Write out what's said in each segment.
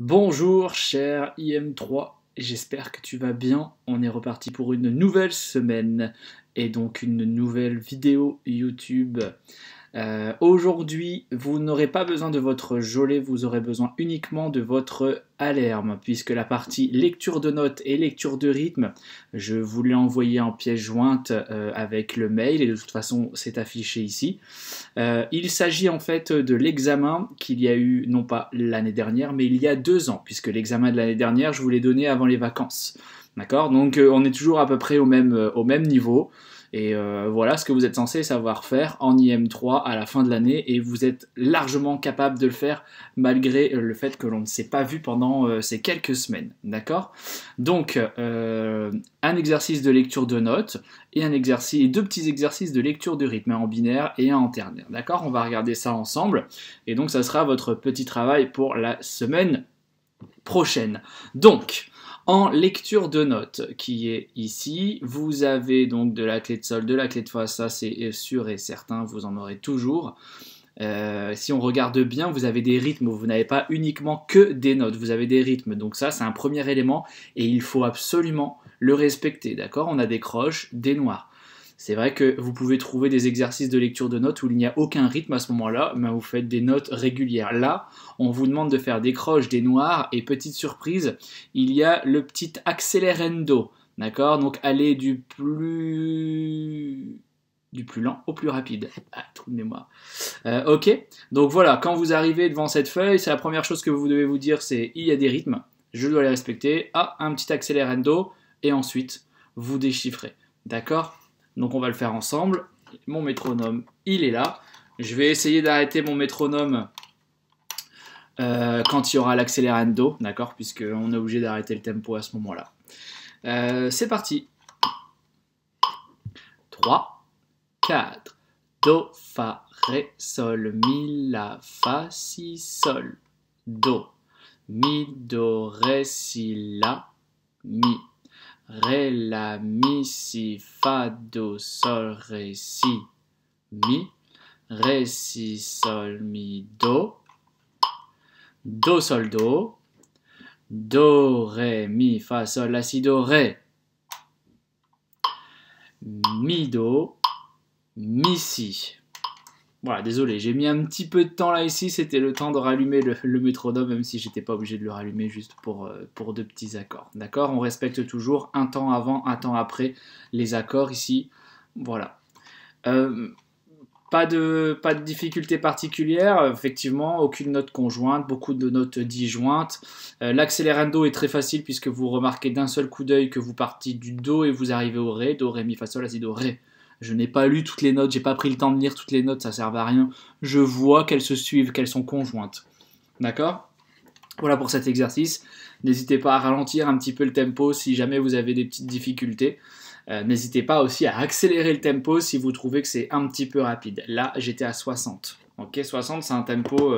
Bonjour cher IM3, j'espère que tu vas bien. On est reparti pour une nouvelle semaine et donc une nouvelle vidéo YouTube. Aujourd'hui, vous n'aurez pas besoin de votre jolet, vous aurez besoin uniquement de votre alarme, puisque la partie lecture de notes et lecture de rythme, je vous l'ai envoyé en pièce jointe avec le mail, et de toute façon c'est affiché ici. Il s'agit en fait de l'examen qu'il y a eu, non pas l'année dernière, mais il y a 2 ans, puisque l'examen de l'année dernière, je vous l'ai donné avant les vacances. D'accord? Donc on est toujours à peu près au même niveau. Et voilà ce que vous êtes censé savoir faire en IM3 à la fin de l'année, et vous êtes largement capable de le faire malgré le fait que l'on ne s'est pas vu pendant ces quelques semaines. D'accord? Donc un exercice de lecture de notes et deux petits exercices de lecture de rythme, un en binaire et un en ternaire. D'accord? On va regarder ça ensemble, et donc ça sera votre petit travail pour la semaine prochaine. Donc, en lecture de notes qui est ici, vous avez donc de la clé de sol, de la clé de fa, ça c'est sûr et certain, vous en aurez toujours. Si on regarde bien, vous avez des rythmes, vous n'avez pas uniquement que des notes, vous avez des rythmes, donc ça c'est un premier élément et il faut absolument le respecter, d'accord? On a des croches, des noirs. C'est vrai que vous pouvez trouver des exercices de lecture de notes où il n'y a aucun rythme à ce moment-là, mais vous faites des notes régulières. Là, on vous demande de faire des croches, des noirs, et petite surprise, il y a le petit accelerando, d'accord? Donc allez du plus lent au plus rapide. Ah, trou de mémoire. Ok, donc voilà, quand vous arrivez devant cette feuille, c'est la première chose que vous devez vous dire, c'est il y a des rythmes, je dois les respecter. Ah, un petit accelerando, et ensuite, vous déchiffrez. D'accord? Donc on va le faire ensemble. Mon métronome, il est là. Je vais essayer d'arrêter mon métronome quand il y aura l'accélérando, d'accord, puisqu'on est obligé d'arrêter le tempo à ce moment-là. C'est parti. 3, 4, Do, Fa, Ré, Sol, Mi, La, Fa, Si, Sol, Do, Mi, Do, Ré, Si, La, Mi, Ré, La, Mi, Si, Fa, Do, Sol, Ré, Si, Mi, Ré, Si, Sol, Mi, Do, Do, Sol, Do, Do, Ré, Mi, Fa, Sol, La, Si, Do, Ré, Mi, Do, Mi, Si. Voilà, désolé, j'ai mis un petit peu de temps là ici, c'était le temps de rallumer le métronome, même si j'étais pas obligé de le rallumer juste pour 2 petits accords. D'accord? On respecte toujours un temps avant, un temps après les accords ici. Voilà. Pas de difficulté particulière, effectivement, aucune note conjointe, beaucoup de notes disjointes. L'accélérando est très facile puisque vous remarquez d'un seul coup d'œil que vous partez du Do et vous arrivez au Ré, Do, Ré, Mi, Fa, Sol, La, Si, Do, Ré. Je n'ai pas lu toutes les notes, j'ai pas pris le temps de lire toutes les notes, ça sert à rien. Je vois qu'elles se suivent, qu'elles sont conjointes. D'accord? Voilà pour cet exercice. N'hésitez pas à ralentir un petit peu le tempo si jamais vous avez des petites difficultés. N'hésitez pas aussi à accélérer le tempo si vous trouvez que c'est un petit peu rapide. Là, j'étais à 60. Ok, 60, c'est un tempo...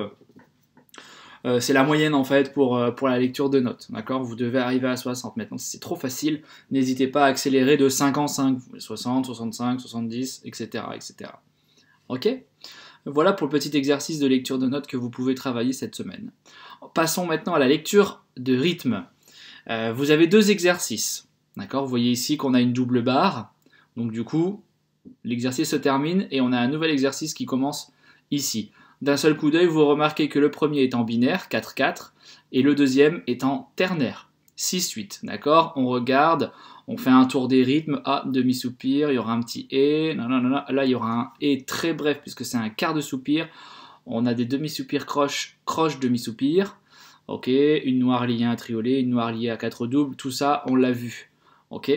c'est la moyenne en fait pour la lecture de notes. D'accord? Vous devez arriver à 60. Maintenant, si c'est trop facile, n'hésitez pas à accélérer de 5 en 5. 60, 65, 70, etc. etc. Ok? Voilà pour le petit exercice de lecture de notes que vous pouvez travailler cette semaine. Passons maintenant à la lecture de rythme. Vous avez 2 exercices. D'accord? Vous voyez ici qu'on a une double barre. Donc du coup, l'exercice se termine et on a un nouvel exercice qui commence ici. D'un seul coup d'œil, vous remarquez que le premier est en binaire, 4-4, et le deuxième est en ternaire, 6-8. D'accord? On regarde, on fait un tour des rythmes. Ah, demi-soupir, il y aura un petit et, nanana. Là il y aura un et très bref puisque c'est un quart de soupir. On a des demi-soupirs croche, demi-soupir. Ok, une noire liée à un triolet, une noire liée à 4 doubles, tout ça on l'a vu. Ok?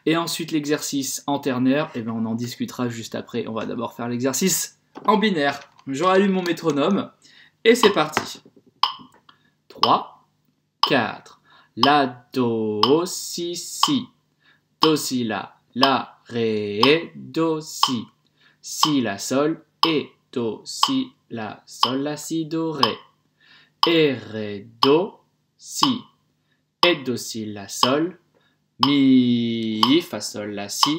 Et ensuite l'exercice en ternaire, eh bien, on en discutera juste après. On va d'abord faire l'exercice en binaire. Je rallume mon métronome et c'est parti. 3, 4, La, Do, Si, Si, Do, Si, La, Ré, Do, Si, La, Sol, et Do, Si, La, Sol, La, Si, Do, Ré, et Ré, Do, Si, et Do, Si, La, Sol, Mi, Fa, Sol, La, Si,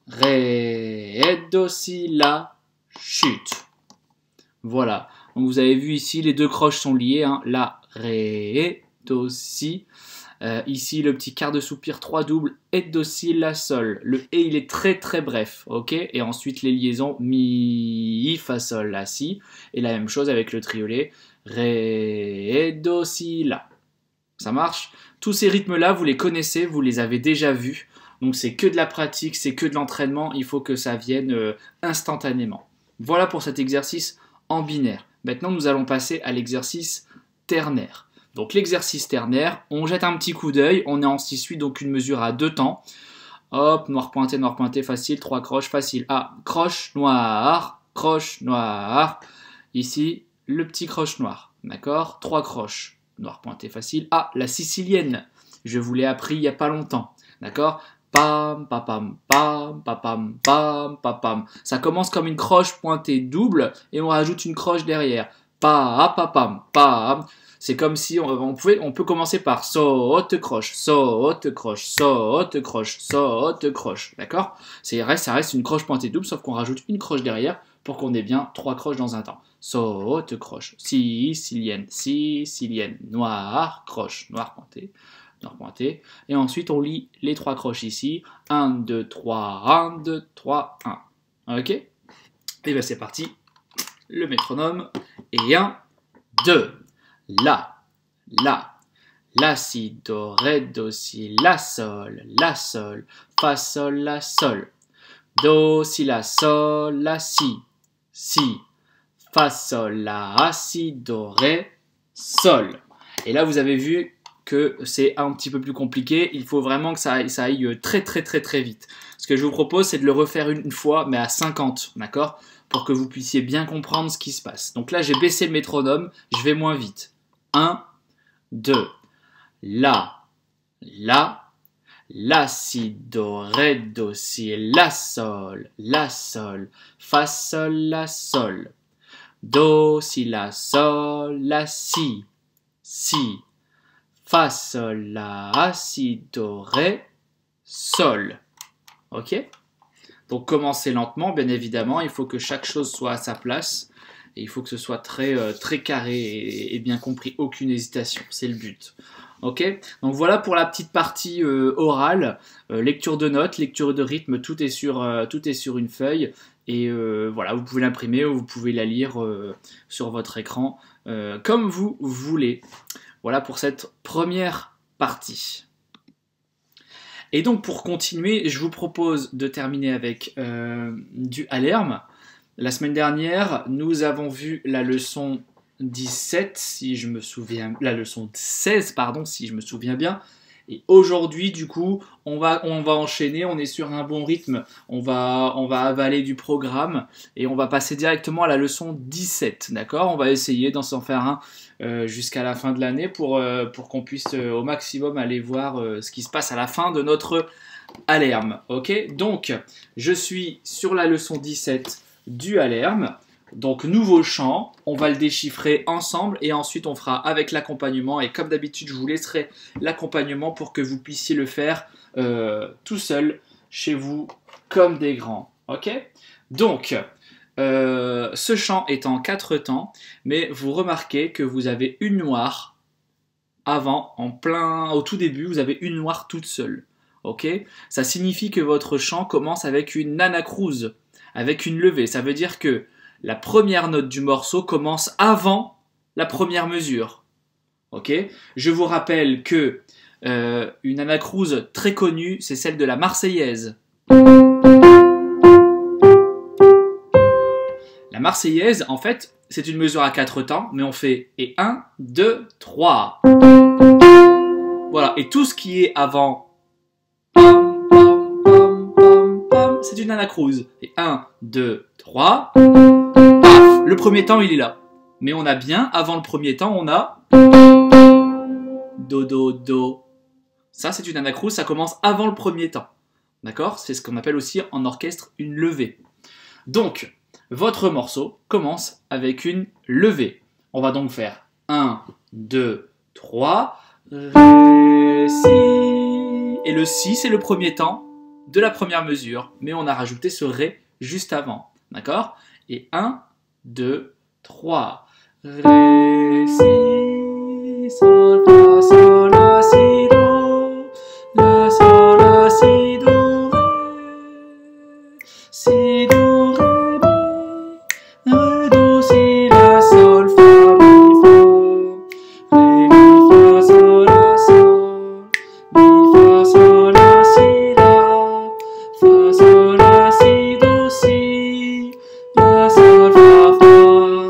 Ré, et Do, Si, La, chute. Voilà, donc vous avez vu ici, les 2 croches sont liées, hein. La, Ré, Do, Si. Ici, le petit quart de soupir 3 doubles, et Do, Si, La, Sol. Le et, il est très très bref, ok? Et ensuite, les liaisons, Mi, Fa, Sol, La, Si. Et la même chose avec le triolet, Ré, Do, Si, La. Ça marche? Tous ces rythmes-là, vous les connaissez, vous les avez déjà vus. Donc c'est que de la pratique, c'est que de l'entraînement, il faut que ça vienne instantanément. Voilà pour cet exercice en binaire. Maintenant, nous allons passer à l'exercice ternaire. Donc l'exercice ternaire, on jette un petit coup d'œil, on est en 6-8, donc une mesure à 2 temps. Hop, noir pointé, facile, 3 croches, facile. Ah, croche, noir. Ici, le petit croche noir, d'accord? 3 croches, noir pointé, facile. Ah, la sicilienne, je vous l'ai appris il n'y a pas longtemps, d'accord? Pam, papam, pam, papam, pam, papam. Ça commence comme une croche pointée double et on rajoute une croche derrière. Pa, papam, pam. C'est comme si on peut commencer par saute, croche, saute, croche, saute, croche, saute, croche. D'accord? Ça reste une croche pointée double, sauf qu'on rajoute une croche derrière pour qu'on ait bien 3 croches dans un temps. Saute, croche, sicilienne, noir, croche, noir pointé. Et ensuite on lit les 3 croches ici. 1, 2, 3, 1, 2, 3, 1. Ok? Et bien c'est parti. Le métronome. Et 1, 2. La, si, do, ré, do, si, la, sol, fa, sol, la, sol. Do, si, la, sol, la, si, fa, sol, la, si, do, ré, sol. Et là vous avez vu que c'est un petit peu plus compliqué, il faut vraiment que ça aille très vite. Ce que je vous propose, c'est de le refaire une fois, mais à 50, d'accord? Pour que vous puissiez bien comprendre ce qui se passe. Donc là, j'ai baissé le métronome, je vais moins vite. 1, 2, la, si, do, ré, do, si, la, sol, fa, sol, la, sol. Do, si, la, sol, la, si, fa, sol, la, si, do, ré, sol. Ok? Donc commencez lentement, bien évidemment. Il faut que chaque chose soit à sa place. Et il faut que ce soit très carré et bien compris. Aucune hésitation, c'est le but. Ok? Donc voilà pour la petite partie orale. Lecture de notes, lecture de rythme, tout est sur une feuille. Et voilà, vous pouvez l'imprimer ou vous pouvez la lire sur votre écran comme vous voulez. Voilà pour cette première partie. Et donc pour continuer, je vous propose de terminer avec du Hallerm. La semaine dernière, nous avons vu la leçon 17, si je me souviens, la leçon 16, pardon, si je me souviens bien. Et aujourd'hui, du coup, on va enchaîner, on est sur un bon rythme, on va avaler du programme et on va passer directement à la leçon 17, d'accord? On va essayer d'en s'en faire un jusqu'à la fin de l'année pour qu'on puisse au maximum aller voir ce qui se passe à la fin de notre Hallerm, ok? Donc, je suis sur la leçon 17 du Hallerm. Donc nouveau chant, on va le déchiffrer ensemble et ensuite on fera avec l'accompagnement et comme d'habitude je vous laisserai l'accompagnement pour que vous puissiez le faire tout seul chez vous comme des grands. Ok? Donc ce chant est en 4 temps, mais vous remarquez que vous avez une noire avant, au tout début, vous avez une noire toute seule. Ok? Ça signifie que votre chant commence avec une anacrouse, avec une levée. Ça veut dire que la première note du morceau commence avant la première mesure. Ok? Je vous rappelle que une anacrouse très connue, c'est celle de la Marseillaise. La Marseillaise, en fait, c'est une mesure à 4 temps, mais on fait et 1, 2, 3. Voilà, et tout ce qui est avant, c'est une anacrouse. Et 1, 2, 3. Paf, le premier temps, il est là. Mais on a bien, avant le premier temps, on a do, do, do. Ça, c'est une anacrouse, ça commence avant le premier temps. D'accord? C'est ce qu'on appelle aussi en orchestre une levée. Donc, votre morceau commence avec une levée. On va donc faire 1, 2, 3, Ré, Si. Et le Si, c'est le premier temps de la première mesure, mais on a rajouté ce Ré juste avant. D'accord? Et 1, 2, 3. Ré, Si, sol, fa, sol, la, si, do. La, sol, la, si, do, ré. Si, do, ré, mi. Ré, do, si, la, sol, fa, mi, fa. Ré, mi, fa, sol, la, sol. Mi, fa, sol, la, si, la. Fa, sol, la, si, do, si. La, sol, fa,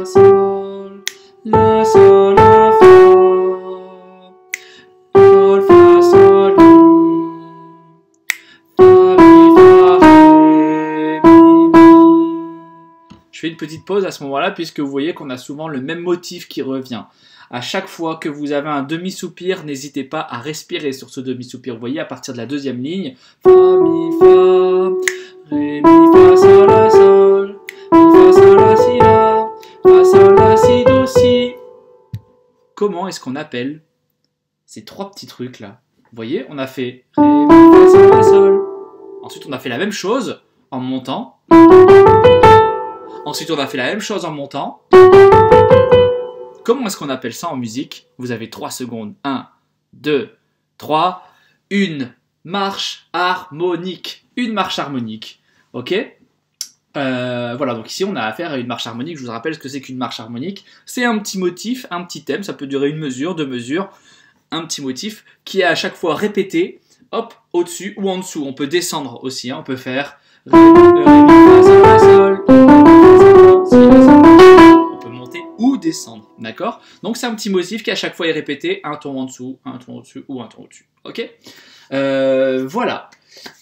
sol. La, sol, la, fa. Sol, fa, sol, mi. Fa, mi, fa, ré, mi, mi. Je fais une petite pause à ce moment-là puisque vous voyez qu'on a souvent le même motif qui revient. À chaque fois que vous avez un demi-soupir, n'hésitez pas à respirer sur ce demi-soupir. Vous voyez, à partir de la deuxième ligne, fa, mi, fa, ré, mi, fa, sol, la, sol, mi, fa, sol, la, si, la, fa, sol, la, si, do, si. Comment est-ce qu'on appelle ces trois petits trucs là? Vous voyez, on a fait ré, mi, fa, sol, la, sol. Ensuite, on a fait la même chose en montant. Ensuite, on a fait la même chose en montant. Comment est-ce qu'on appelle ça en musique? Vous avez 3 secondes. 1, 2, 3. Une marche harmonique. Une marche harmonique. Ok? Voilà, donc ici on a affaire à une marche harmonique. Je vous rappelle ce que c'est qu'une marche harmonique. C'est un petit motif, un petit thème. Ça peut durer 1 mesure, 2 mesures. Un petit motif qui est à chaque fois répété. Hop, au-dessus ou en dessous. On peut descendre aussi. Hein. On peut faire ré, mi, fa, sol, la, sol. On peut monter ou descendre, d'accord? Donc c'est un petit motif qui à chaque fois est répété, un ton en dessous, un ton au-dessus ou un ton au-dessus, ok? Voilà.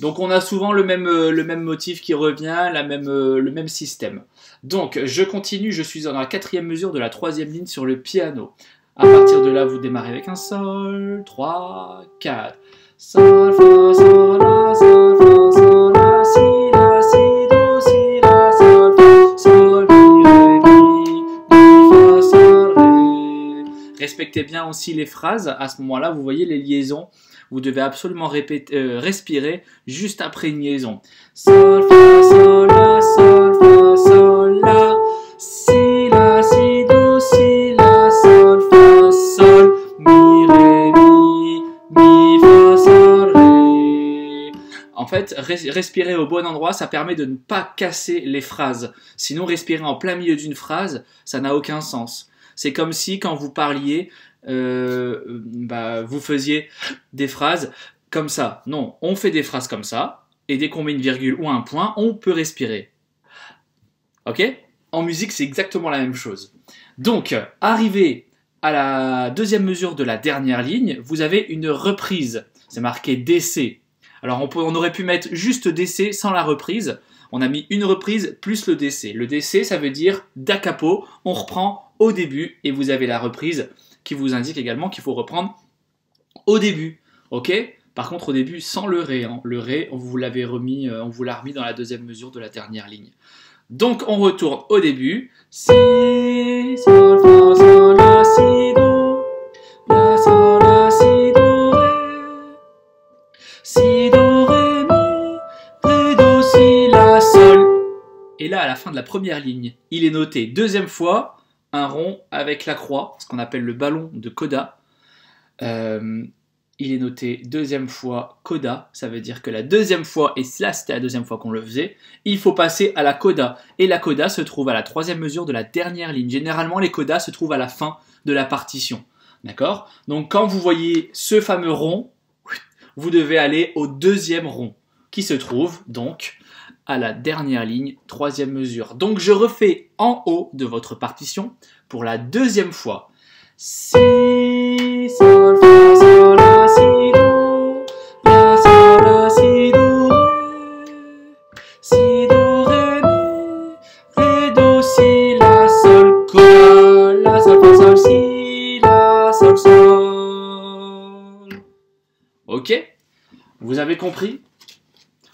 Donc on a souvent le même motif qui revient, le même système. Donc je continue, je suis dans la 4e mesure de la 3e ligne sur le piano. À partir de là, vous démarrez avec un sol, 3, 4. Sol, fa, sol, la, sol, fa, sol, la, si, do, si, la, sol, fa, sol, mi, ré, mi, fa, sol, ré. Respectez bien aussi les phrases. À ce moment-là, vous voyez les liaisons. Vous devez absolument respirer juste après une liaison. Sol, fa, sol, la, si, do, si, la, sol, fa, sol, mi, ré, mi, fa, sol, ré. En fait, respirer au bon endroit, ça permet de ne pas casser les phrases. Sinon, respirer en plein milieu d'une phrase, ça n'a aucun sens. C'est comme si, quand vous parliez, vous faisiez des phrases comme ça. Non, on fait des phrases comme ça, et dès qu'on met une virgule ou un point, on peut respirer. Ok? En musique, c'est exactement la même chose. Donc, arrivé à la 2e mesure de la dernière ligne, vous avez une reprise. C'est marqué DC. Alors, on aurait pu mettre juste DC sans la reprise. On a mis une reprise plus le DC. Le DC, ça veut dire da capo. On reprend au début et vous avez la reprise qui vous indique également qu'il faut reprendre au début. Ok? Par contre, au début, sans le Ré. Hein. Le Ré, on vous l'a remis dans la 2e mesure de la dernière ligne. Donc, on retourne au début. Si, sol, fa, sol, la, si, do. La, sol, la, si, do, ré. Si, do, ré, mi. Ré, do, si, la, sol. Et là, à la fin de la première ligne, il est noté 2e fois un rond avec la croix, ce qu'on appelle le ballon de coda. Il est noté 2e fois coda, ça veut dire que la 2e fois, et là c'était la 2e fois qu'on le faisait, il faut passer à la coda. Et la coda se trouve à la 3e mesure de la dernière ligne. Généralement, les codas se trouvent à la fin de la partition. D'accord? Donc quand vous voyez ce fameux rond, vous devez aller au 2e rond, qui se trouve donc à la dernière ligne, 3e mesure. Donc je refais en haut de votre partition pour la 2e fois. Si, sol, fa, sol, la, si, do. La, sol, la, si, do, ré. Si, do, ré, mi. Ré, do, si, la, sol, coda. La, sol, fa, sol, si, la, sol, sol. Ok? Vous avez compris?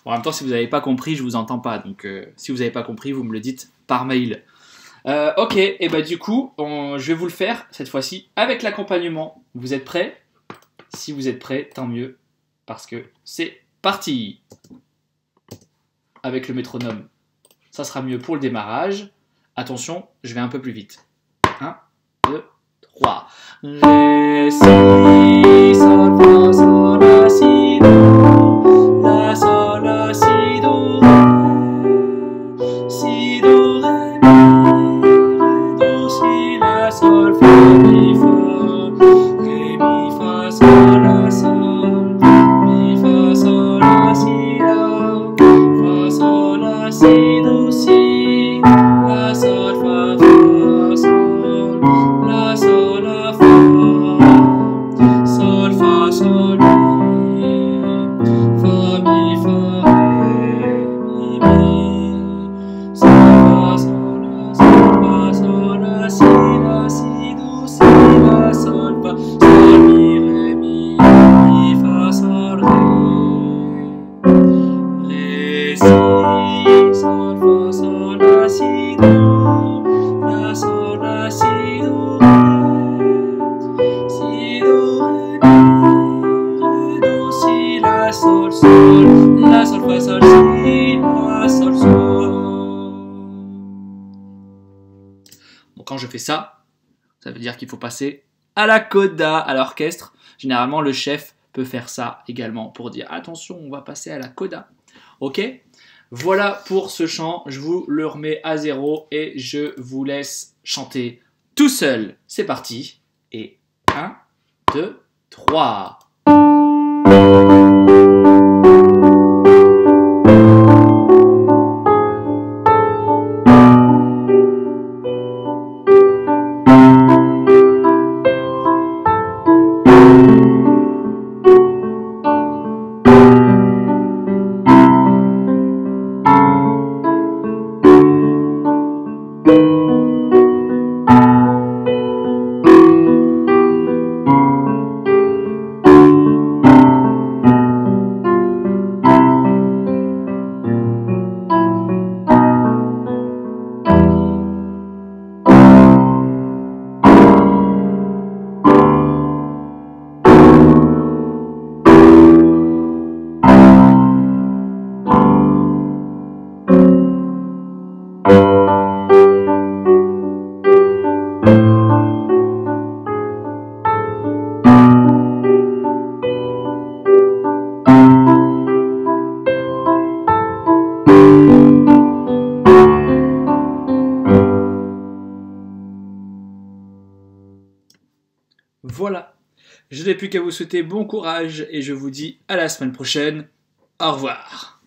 En même temps, si vous n'avez pas compris, je vous entends pas. Donc, si vous n'avez pas compris, vous me le dites par mail. Ok, et bah du coup, je vais vous le faire cette fois-ci avec l'accompagnement. Vous êtes prêts? Si vous êtes prêts, tant mieux, parce que c'est parti. Avec le métronome, ça sera mieux pour le démarrage. Attention, je vais un peu plus vite. 1, 2, 3. 3. Ré, si, sol, fa, sol, la, si, do. La, sol, la, si, do, ré. Si, do, ré, mi, ré, do, si, la, sol, fa, mi, fa. Ré, mi, fa, sol, la, sol. Mi, fa, sol, la, si, la. Fa, sol, la, si, do, si. La, sol, fa, fa, sol. La, sol, la, fa. Sol, fa, sol, mi. Fa, mi, fa, ré, mi, mi. Sol, fa, sol, la, si, do, si, la, sol, fa, sol, mi, ré, mi, fa, sol, ré. Ré, si, sol, fa, sol, la, si, do. La, sol, la, si, do, ré. Si, do, ré, mi, ré, do, si, la, sol, sol. La, sol, fa, sol, si, la, sol, sol. Bon, quand je fais ça, ça veut dire qu'il faut passer à la coda, à l'orchestre. Généralement, le chef peut faire ça également pour dire attention, on va passer à la coda. Ok? Voilà pour ce chant, je vous le remets à 0 et je vous laisse chanter tout seul. C'est parti. Et 1, 2, 3. Voilà, je n'ai plus qu'à vous souhaiter bon courage et je vous dis à la semaine prochaine. Au revoir.